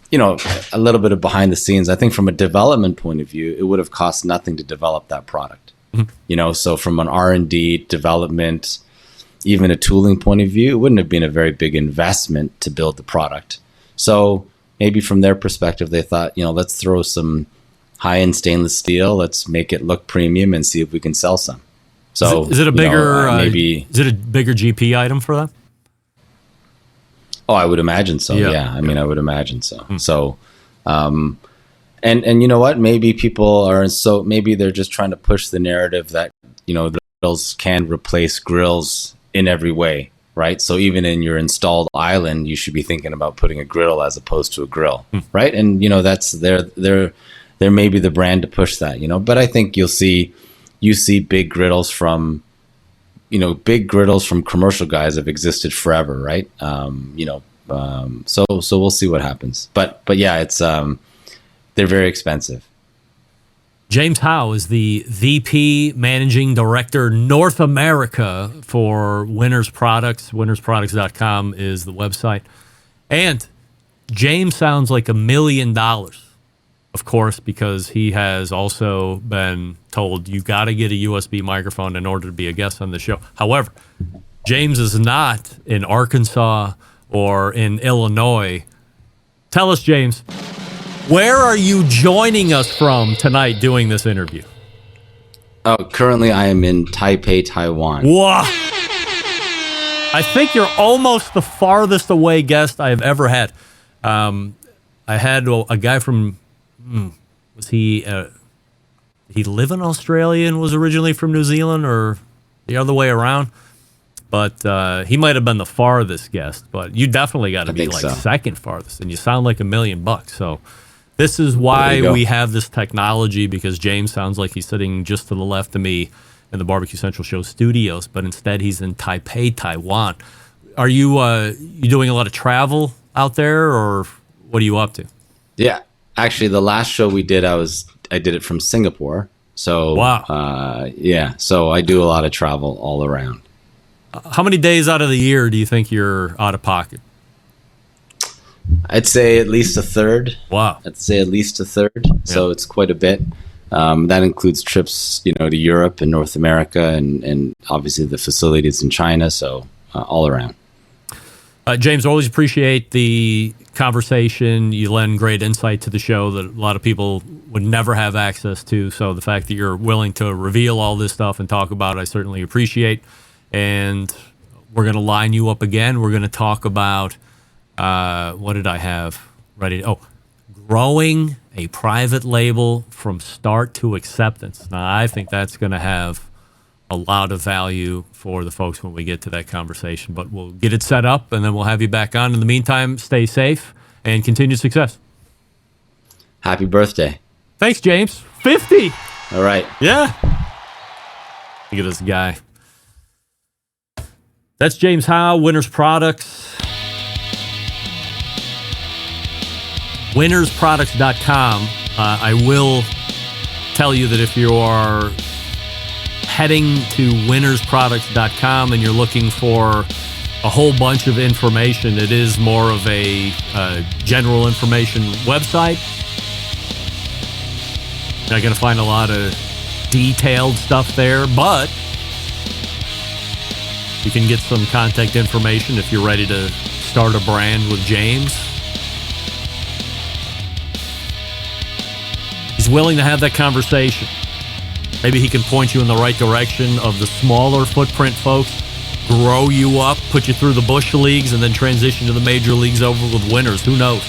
Speaker 4: little bit of behind the scenes. I think from a development point of view, it would have cost nothing to develop that product. Mm-hmm. So from an R&D development, even a tooling point of view, it wouldn't have been a very big investment to build the product. So maybe from their perspective, they thought, let's throw some high-end stainless steel, let's make it look premium and see if we can sell some. So
Speaker 8: is it a bigger is it a bigger GP item for them?
Speaker 4: Oh, I would imagine so. Yeah. I mean, I would imagine so. Hmm. So, and you know what? Maybe maybe they're just trying to push the narrative that, the grills can replace grills in every way, right? So even in your installed island, you should be thinking about putting a grill as opposed to a grill, right? And, that's they're maybe the brand to push that, but I think you see big griddles from, big griddles from commercial guys have existed forever, right? So we'll see what happens. But yeah, it's they're very expensive.
Speaker 8: James Howe is the VP Managing Director North America for Winners Products. WinnersProducts.com is the website. And James sounds like $1 million of course, because he has also been told you got to get a USB microphone in order to be a guest on the show. However, James is not in Arkansas or in Illinois. Tell us, James, where are you joining us from tonight doing this interview?
Speaker 4: Oh, currently I am in Taipei, Taiwan.
Speaker 8: Wow. I think you're almost the farthest away guest I've ever had. I had a guy from, was he live in Australia and was originally from New Zealand, or the other way around? But he might have been the farthest guest, but you definitely got to be like second farthest, and you sound like $1 million. So this is why we have this technology, because James sounds like he's sitting just to the left of me in the Barbecue Central Show studios, but instead he's in Taipei, Taiwan. Are you you doing a lot of travel out there, or what are you up to?
Speaker 4: Yeah, actually, the last show we did, I did it from Singapore. So
Speaker 8: wow.
Speaker 4: Yeah, so I do a lot of travel all around.
Speaker 8: How many days out of the year do you think you're out of pocket?
Speaker 4: I'd say at least a third.
Speaker 8: Wow.
Speaker 4: I'd say at least a third. So it's quite a bit. That includes trips, to Europe and North America, and obviously the facilities in China. So all around.
Speaker 8: James, always appreciate the conversation. You lend great insight to the show that a lot of people would never have access to. So the fact that you're willing to reveal all this stuff and talk about it, I certainly appreciate. And we're going to line you up again. We're going to talk about, what did I have ready? Growing a private label from start to acceptance. Now, I think that's going to have a lot of value for the folks when we get to that conversation. But we'll get it set up, and then we'll have you back on. In the meantime, stay safe and continued success.
Speaker 4: Happy birthday.
Speaker 8: Thanks, James. 50.
Speaker 4: All right.
Speaker 8: Yeah. Look at this guy. That's James Howe, Winners Products. winnersproducts.com. I will tell you that if you are heading to winnersproducts.com and you're looking for a whole bunch of information, it is more of a general information website. You're not going to find a lot of detailed stuff there, but you can get some contact information if you're ready to start a brand with James. He's willing to have that conversation. Maybe he can point you in the right direction of the smaller footprint folks, grow you up, put you through the bush leagues, and then transition to the major leagues over with winners. Who knows?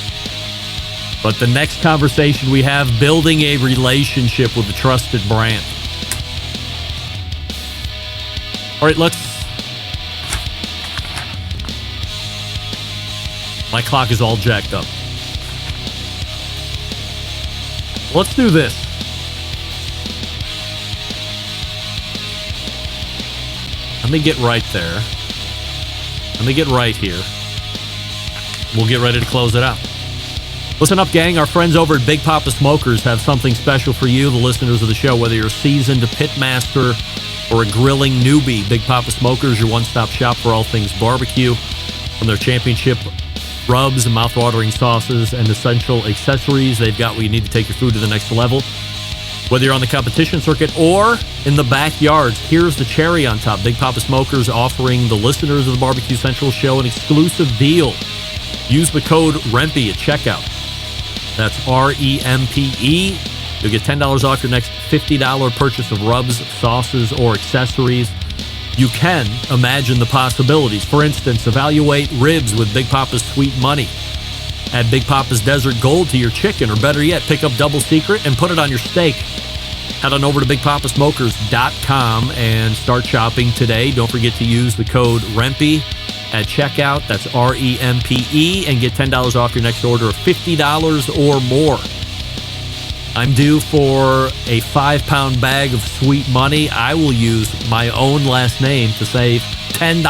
Speaker 8: But the next conversation we have, building a relationship with a trusted brand. All right, my clock is all jacked up. Let's do this. Let me get right there. Let me get right here. We'll get ready to close it out. Listen up, gang. Our friends over at Big Papa Smokers have something special for you, the listeners of the show. Whether you're a seasoned pitmaster or a grilling newbie, Big Papa Smokers, your one-stop shop for all things barbecue. From their championship rubs and mouth-watering sauces and essential accessories, they've got what you need to take your food to the next level. Whether you're on the competition circuit or in the backyards, here's the cherry on top. Big Papa Smokers offering the listeners of the Barbecue Central show an exclusive deal. Use the code REMPE at checkout. That's REMPE. You'll get $10 off your next $50 purchase of rubs, sauces, or accessories. You can imagine the possibilities. For instance, evaluate ribs with Big Papa's Sweet Money. Add Big Papa's Desert Gold to your chicken, or better yet, pick up Double Secret and put it on your steak. Head on over to BigPapaSmokers.com and start shopping today. Don't forget to use the code REMPE at checkout. That's REMPE, and get $10 off your next order of $50 or more. I'm due for a 5-pound bag of Sweet Money. I will use my own last name to save $10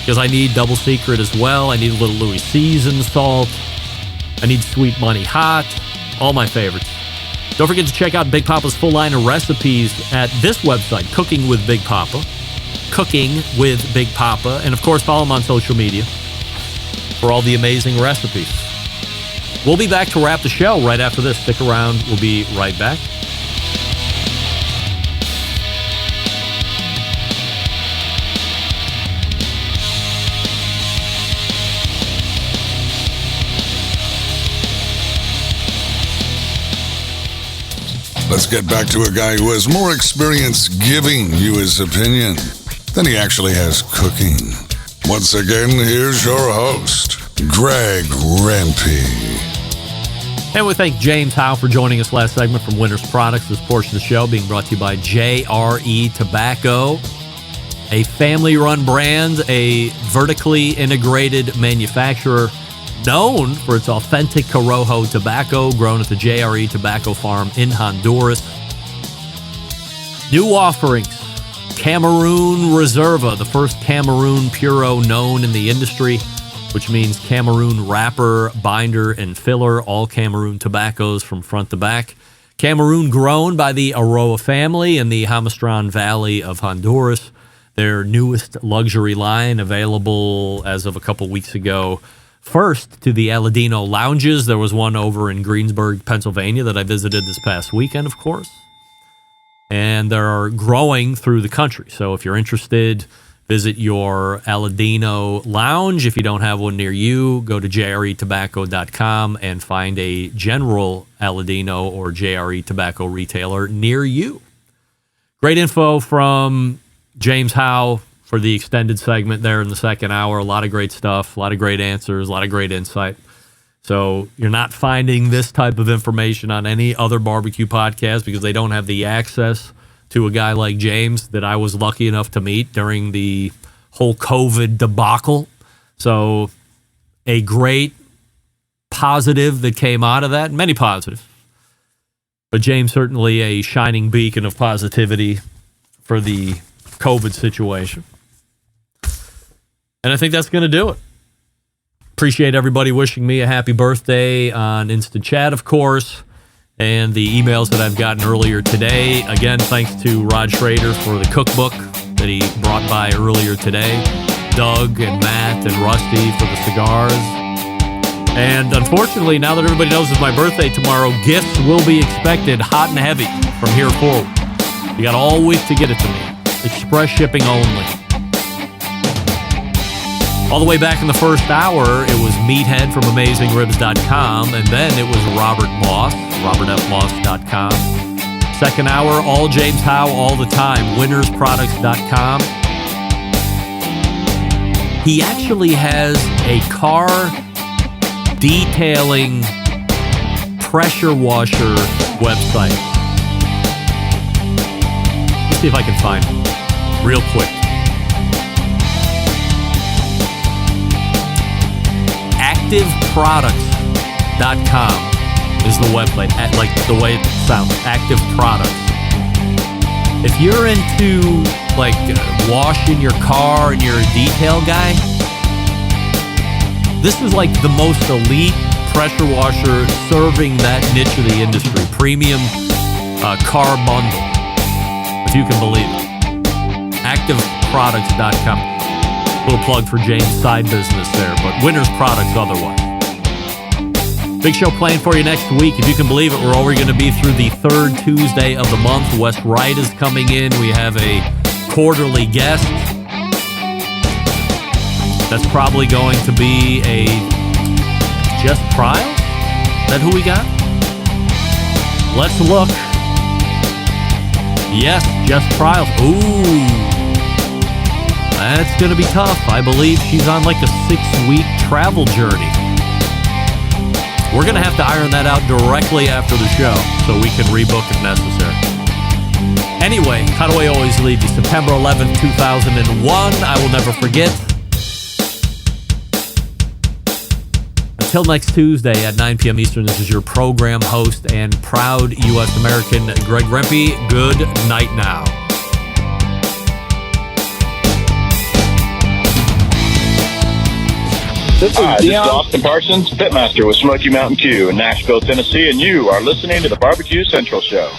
Speaker 8: because I need Double Secret as well. I need a little Louis seasoned salt. I need Sweet Money hot. All my favorites. Don't forget to check out Big Papa's full line of recipes at this website, Cooking with Big Papa. Cooking with Big Papa. And of course, follow him on social media for all the amazing recipes. We'll be back to wrap the show right after this. Stick around. We'll be right back.
Speaker 9: Let's get back to a guy who has more experience giving you his opinion than he actually has cooking. Once again, here's your host, Greg Rempe.
Speaker 8: And we thank James Howe for joining us last segment from Winners Products. This portion of the show being brought to you by JRE Tobacco, a family-run brand, a vertically integrated manufacturer known for its authentic Corojo tobacco grown at the JRE Tobacco Farm in Honduras. New offerings. Cameroon Reserva, the first Cameroon Puro known in the industry, which means Cameroon wrapper, binder, and filler, all Cameroon tobaccos from front to back. Cameroon grown by the Aroa family in the Jamastran Valley of Honduras. Their newest luxury line, available as of a couple weeks ago, first to the Aladino lounges. There was one over in Greensburg, Pennsylvania that I visited this past weekend, of course. And they're growing through the country. So if you're interested, visit your Aladino lounge. If you don't have one near you, go to jretobacco.com and find a general Aladino or JRE tobacco retailer near you. Great info from James Howe for the extended segment there in the second hour. A lot of great stuff, a lot of great answers, a lot of great insight. So you're not finding this type of information on any other barbecue podcast because they don't have the access to a guy like James that I was lucky enough to meet during the whole COVID debacle. So a great positive that came out of that, many positives. But James certainly a shining beacon of positivity for the COVID situation. And I think that's going to do it. Appreciate everybody wishing me a happy birthday on Instant Chat, of course, and the emails that I've gotten earlier today. Again, thanks to Rod Schrader for the cookbook that he brought by earlier today. Doug and Matt and Rusty for the cigars. And unfortunately, now that everybody knows it's my birthday tomorrow, gifts will be expected hot and heavy from here forward. You got all week to get it to me. Express shipping only. All the way back in the first hour, it was Meathead from AmazingRibs.com, and then it was Robert Moss, RobertFMoss.com. Second hour, all James Howe, all the time, WinnersProducts.com. He actually has a car detailing pressure washer website. Let's see if I can find it real quick. ActiveProducts.com is the website, like the way it sounds, Active Products. If you're into like washing your car and you're a detail guy, this is like the most elite pressure washer serving that niche of the industry. Premium car bundle, if you can believe it. ActiveProducts.com. Little plug for James' side business there, but Winners Products otherwise. Big show playing for you next week. If you can believe it, we're already going to be through the third Tuesday of the month. Wes Wright is coming in. We have a quarterly guest. That's probably going to be a Just Trial? Is that who we got? Let's look. Yes, Just Trials. Ooh. That's going to be tough. I believe she's on like a 6-week travel journey. We're going to have to iron that out directly after the show so we can rebook if necessary. Anyway, how do I always leave you? September 11th, 2001. I will never forget. Until next Tuesday at 9 p.m. Eastern, this is your program host and proud U.S. American, Greg Rempe. Good night now.
Speaker 10: This is Austin Parsons, Pitmaster with Smoky Mountain Q in Nashville, Tennessee, and you are listening to the Barbecue Central Show.